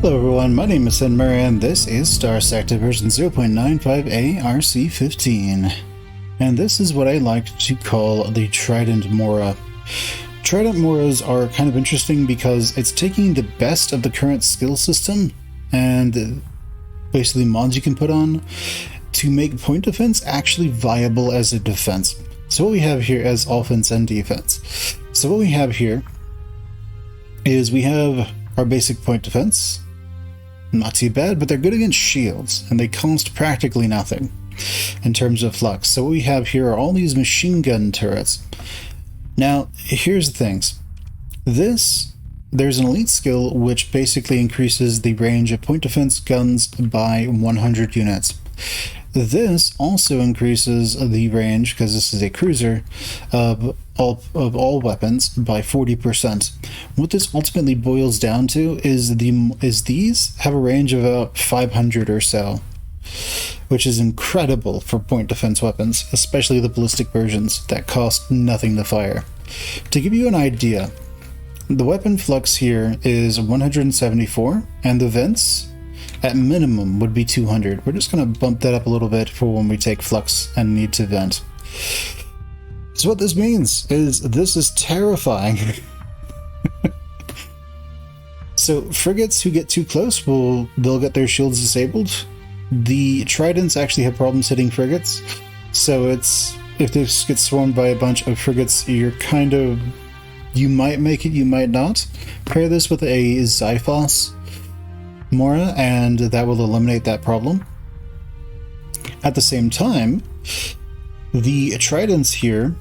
Hello everyone, my name is Muir and this is Starsector version 0.95a RC15. And this is what I like to call the TRIDEN Mora. TRIDEN Moras are kind of interesting because it's taking the best of the current skill system and basically mods you can put on to make point defense actually viable as a defense. So what we have here as offense and defense. So what we have here is we have our basic point defense. Not too bad, but they're good against shields, and they cost practically nothing in terms of flux. So what we have here are all these machine gun turrets. Now, here's the things. There's an elite skill which basically increases the range of point defense guns by 100 units. This also increases the range, because this is a cruiser, of all weapons by 40%. What this ultimately boils down to is these have a range of about 500 or so, which is incredible for point defense weapons, especially the ballistic versions that cost nothing to fire. To give you an idea, the weapon flux here is 174, and the vents at minimum would be 200. We're just going to bump that up a little bit for when we take flux and need to vent. So what this means is this is terrifying. So frigates who get too close, they'll get their shields disabled. The tridents actually have problems hitting frigates. So if this gets swarmed by a bunch of frigates, you might make it, you might not. Pair this with a Xiphos Mora, and that will eliminate that problem. At the same time, the tridents here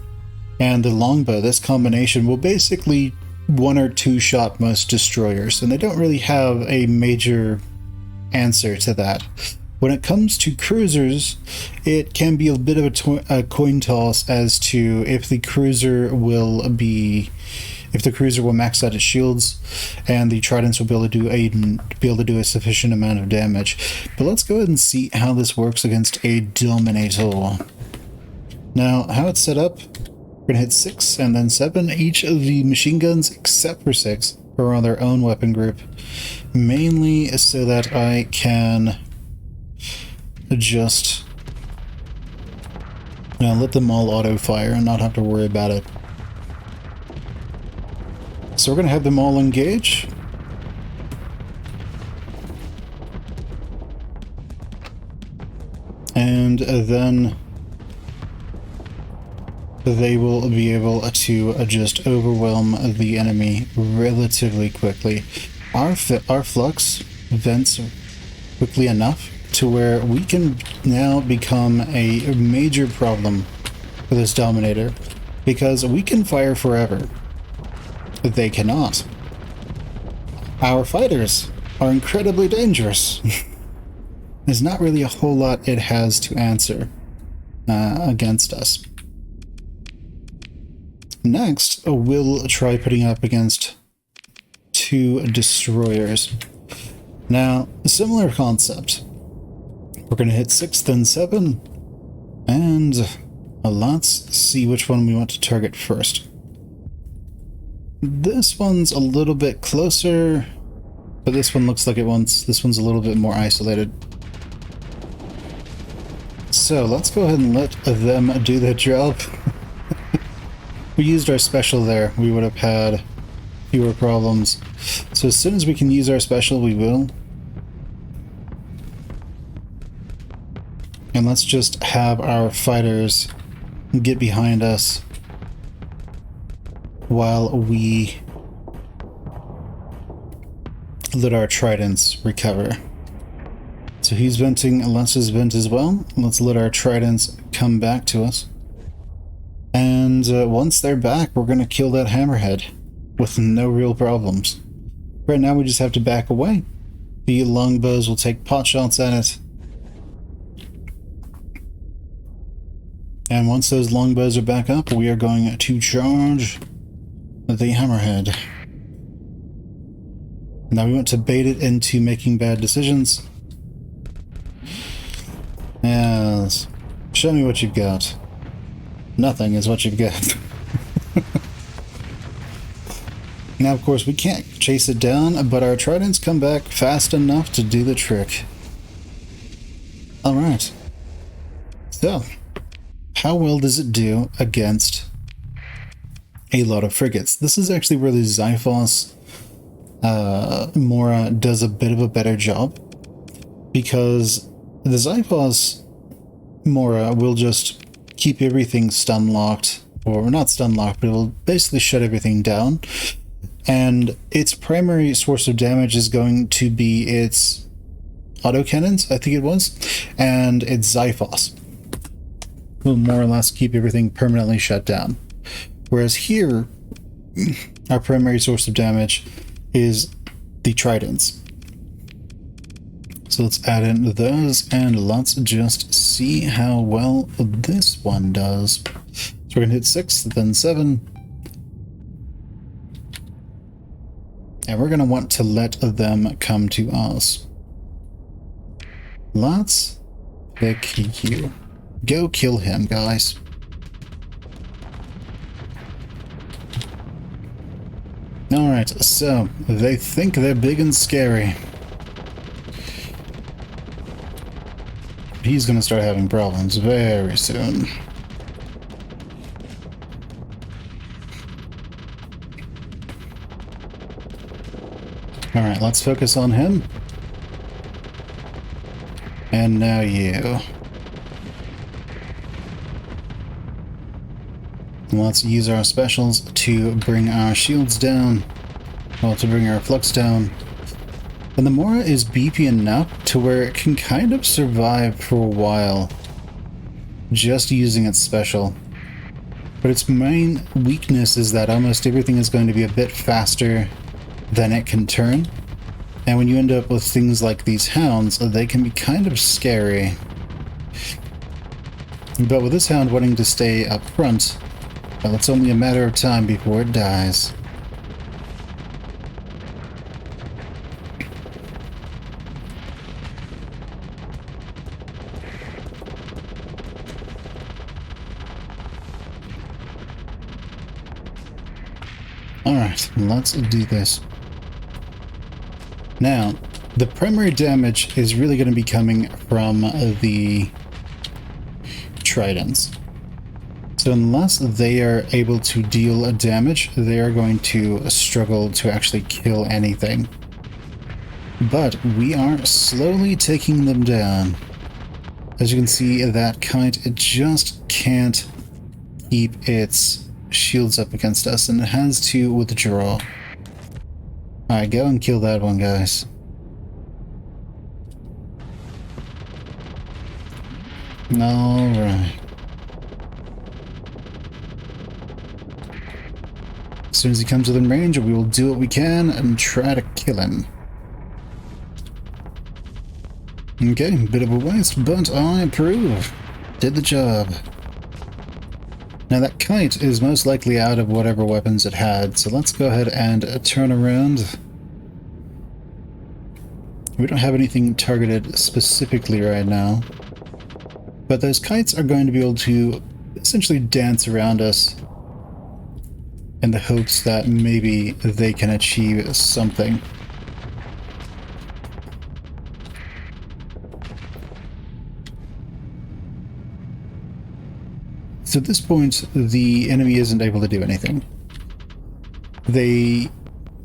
and the longbow, this combination will basically one or two shot most destroyers, and they don't really have a major answer to that. When it comes to cruisers, it can be a bit of a coin toss as to if the cruiser will max out its shields, and the tridents will be able to do a sufficient amount of damage. But let's go ahead and see how this works against a Dominator. Now, how it's set up, we're gonna hit 6 and then 7. Each of the machine guns, except for 6, are on their own weapon group, mainly so that I can just let them all auto fire and not have to worry about it. So we're going to have them all engage. And then they will be able to just overwhelm the enemy relatively quickly. Our flux vents quickly enough to where we can now become a major problem for this Dominator, because we can fire forever. They cannot. Our fighters are incredibly dangerous. There's not really a whole lot it has to answer against us. Next, we'll try putting up against 2 destroyers. Now, a similar concept. We're going to hit 6, then 7, and let's see which one we want to target first. This one's a little bit closer, but this one looks like this one's a little bit more isolated. So let's go ahead and let them do their job. We used our special there, we would have had fewer problems. So as soon as we can use our special, we will. And let's just have our fighters get behind us while we let our tridents recover. So he's venting, let's just vent as well. Let's let our tridents come back to us. And once they're back, we're going to kill that hammerhead with no real problems. Right now we just have to back away. The longbows will take pot shots at it. And once those longbows are back up, we are going to charge the hammerhead. Now we want to bait it into making bad decisions. Yes. Show me what you've got. Nothing is what you've got. Now, of course, we can't chase it down, but our tridents come back fast enough to do the trick. Alright. So, how well does it do against a lot of frigates? This is actually where the Xiphos Mora does a bit of a better job, because the Xiphos Mora will just keep everything stun-locked, or not stun-locked, but it will basically shut everything down. And its primary source of damage is going to be its autocannons, I think it was, and its Xiphos will more or less keep everything permanently shut down. Whereas here, our primary source of damage is the tridents. So let's add in those, and let's just see how well this one does. So we're gonna hit 6, then 7. And we're gonna want to let them come to us. Let's pick you. Go kill him, guys. Alright, so they think they're big and scary. He's gonna start having problems very soon. Alright, let's focus on him. And now you. Let's use our specials to bring our shields down. Well, to bring our flux down. And the Mora is beefy enough to where it can kind of survive for a while just using its special. But its main weakness is that almost everything is going to be a bit faster than it can turn. And when you end up with things like these hounds, they can be kind of scary. But with this hound wanting to stay up front, well, it's only a matter of time before it dies. Alright, let's do this. Now, the primary damage is really going to be coming from the tridents. So unless they are able to deal damage, they are going to struggle to actually kill anything. But we are slowly taking them down. As you can see, that kite, it just can't keep its shields up against us, and it has to withdraw. Alright, go and kill that one, guys. Alright. As soon as he comes within range, we will do what we can and try to kill him. Okay, bit of a waste, but I approve. Did the job. Now that kite is most likely out of whatever weapons it had, so let's go ahead and turn around. We don't have anything targeted specifically right now, but those kites are going to be able to essentially dance around us in the hopes that maybe they can achieve something. So at this point, the enemy isn't able to do anything.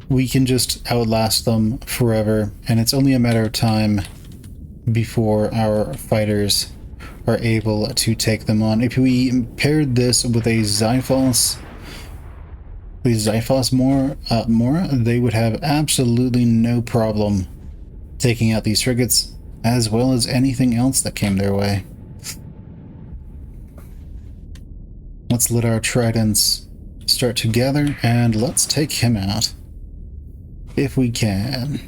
We can just outlast them forever, and it's only a matter of time before our fighters are able to take them on. If we paired this with a Xiphos Mora, they would have absolutely no problem taking out these frigates, as well as anything else that came their way. Let's let our tridents start to gather, and let's take him out. If we can.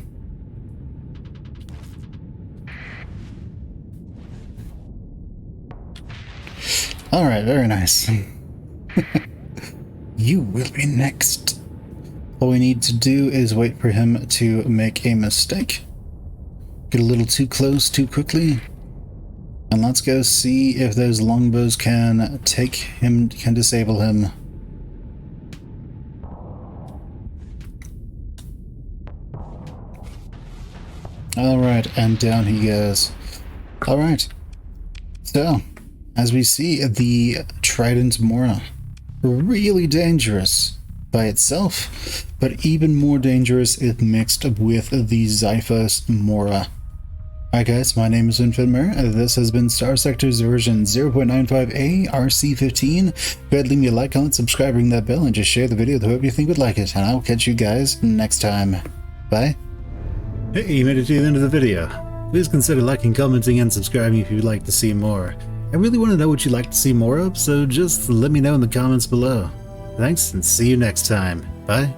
Alright, very nice. You will be next. All we need to do is wait for him to make a mistake. Get a little too close too quickly. And let's go see if those longbows can disable him. Alright, and down he goes. Alright. So, as we see, the Trident Mora. Really dangerous by itself, but even more dangerous if mixed with the Xiphos Mora. Alright guys, my name is Muir. This has been Starsector's version 0.95A RC15. Go ahead, leave me a like, comment, subscribe, ring that bell, and just share the video with whoever you think would like it. And I'll catch you guys next time. Bye. Hey, you made it to the end of the video. Please consider liking, commenting, and subscribing if you'd like to see more. I really want to know what you'd like to see more of, so just let me know in the comments below. Thanks, and see you next time. Bye.